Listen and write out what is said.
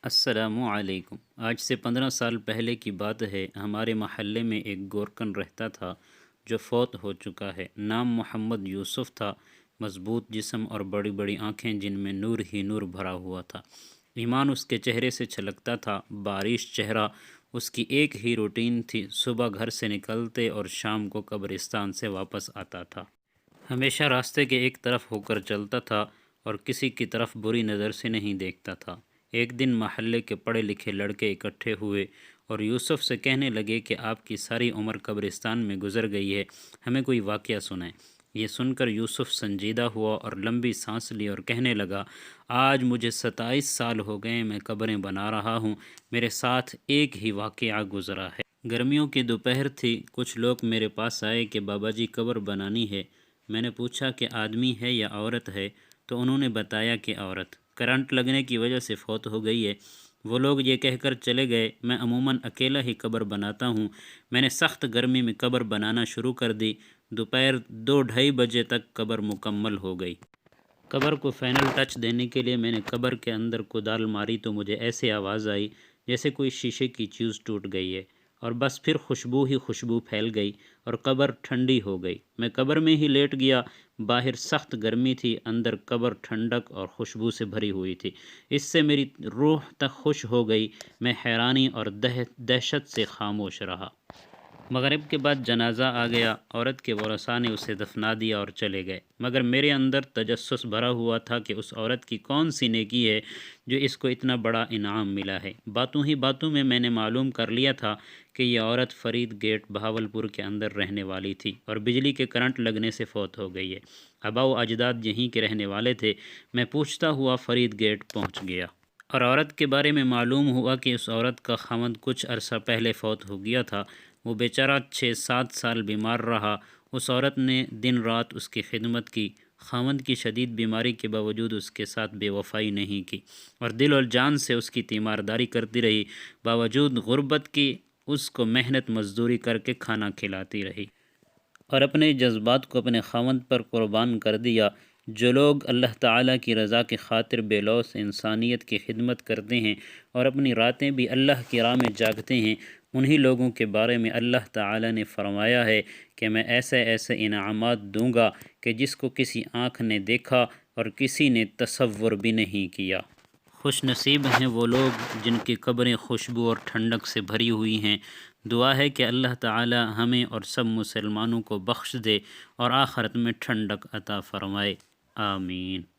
السلام علیکم۔ آج سے 15 سال پہلے کی بات ہے۔ ہمارے محلے میں ایک گورکن رہتا تھا جو فوت ہو چکا ہے۔ نام محمد یوسف تھا۔ مضبوط جسم اور بڑی بڑی آنکھیں جن میں نور ہی نور بھرا ہوا تھا۔ ایمان اس کے چہرے سے چھلکتا تھا۔ بارش چہرہ اس کی ایک ہی روٹین تھی، صبح گھر سے نکلتے اور شام کو قبرستان سے واپس آتا تھا۔ ہمیشہ راستے کے ایک طرف ہو کر چلتا تھا اور کسی کی طرف بری نظر سے نہیں دیکھتا تھا۔ ایک دن محلے کے پڑھے لکھے لڑکے اکٹھے ہوئے اور یوسف سے کہنے لگے کہ آپ کی ساری عمر قبرستان میں گزر گئی ہے، ہمیں کوئی واقعہ سنائیں۔ یہ سن کر یوسف سنجیدہ ہوا اور لمبی سانس لی اور کہنے لگا، آج مجھے 27 سال ہو گئے، میں قبریں بنا رہا ہوں، میرے ساتھ ایک ہی واقعہ گزرا ہے۔ گرمیوں کی دوپہر تھی، کچھ لوگ میرے پاس آئے کہ بابا جی قبر بنانی ہے۔ میں نے پوچھا کہ آدمی ہے یا عورت ہے، تو انہوں نے بتایا کہ عورت کرنٹ لگنے کی وجہ سے فوت ہو گئی ہے۔ وہ لوگ یہ کہہ کر چلے گئے، میں عموماً اکیلا ہی قبر بناتا ہوں۔ میں نے سخت گرمی میں قبر بنانا شروع کر دی۔ دوپہر 2-2:30 بجے تک قبر مکمل ہو گئی۔ قبر کو فائنل ٹچ دینے کے لیے میں نے قبر کے اندر کدال ماری تو مجھے ایسے آواز آئی جیسے کوئی شیشے کی چیز ٹوٹ گئی ہے، اور بس پھر خوشبو ہی خوشبو پھیل گئی اور قبر ٹھنڈی ہو گئی۔ میں قبر میں ہی لیٹ گیا۔ باہر سخت گرمی تھی، اندر قبر ٹھنڈک اور خوشبو سے بھری ہوئی تھی۔ اس سے میری روح تک خوش ہو گئی۔ میں حیرانی اور دہشت سے خاموش رہا۔ مغرب کے بعد جنازہ آ گیا۔ عورت کے ورثاء نے اسے دفنا دیا اور چلے گئے، مگر میرے اندر تجسس بھرا ہوا تھا کہ اس عورت کی کون سی نیکی ہے جو اس کو اتنا بڑا انعام ملا ہے۔ باتوں ہی باتوں میں نے معلوم کر لیا تھا کہ یہ عورت فرید گیٹ بہاولپور کے اندر رہنے والی تھی اور بجلی کے کرنٹ لگنے سے فوت ہو گئی ہے۔ آباء و اجداد یہیں کے رہنے والے تھے۔ میں پوچھتا ہوا فرید گیٹ پہنچ گیا اور عورت کے بارے میں معلوم ہوا کہ اس عورت کا خاوند کچھ عرصہ پہلے فوت ہو گیا تھا۔ وہ بیچارہ 6-7 سال بیمار رہا۔ اس عورت نے دن رات اس کی خدمت کی۔ خاوند کی شدید بیماری کے باوجود اس کے ساتھ بے وفائی نہیں کی اور دل اور جان سے اس کی تیمارداری کرتی رہی۔ باوجود غربت کی اس کو محنت مزدوری کر کے کھانا کھلاتی رہی اور اپنے جذبات کو اپنے خاوند پر قربان کر دیا۔ جو لوگ اللہ تعالیٰ کی رضا کی خاطر بے لوث انسانیت کی خدمت کرتے ہیں اور اپنی راتیں بھی اللہ کی راہ میں جاگتے ہیں، انہی لوگوں کے بارے میں اللہ تعالیٰ نے فرمایا ہے کہ میں ایسے ایسے انعامات دوں گا کہ جس کو کسی آنکھ نے دیکھا اور کسی نے تصور بھی نہیں کیا۔ خوش نصیب ہیں وہ لوگ جن کی قبریں خوشبو اور ٹھنڈک سے بھری ہوئی ہیں۔ دعا ہے کہ اللہ تعالی ہمیں اور سب مسلمانوں کو بخش دے اور آخرت میں ٹھنڈک عطا فرمائے۔ آمین۔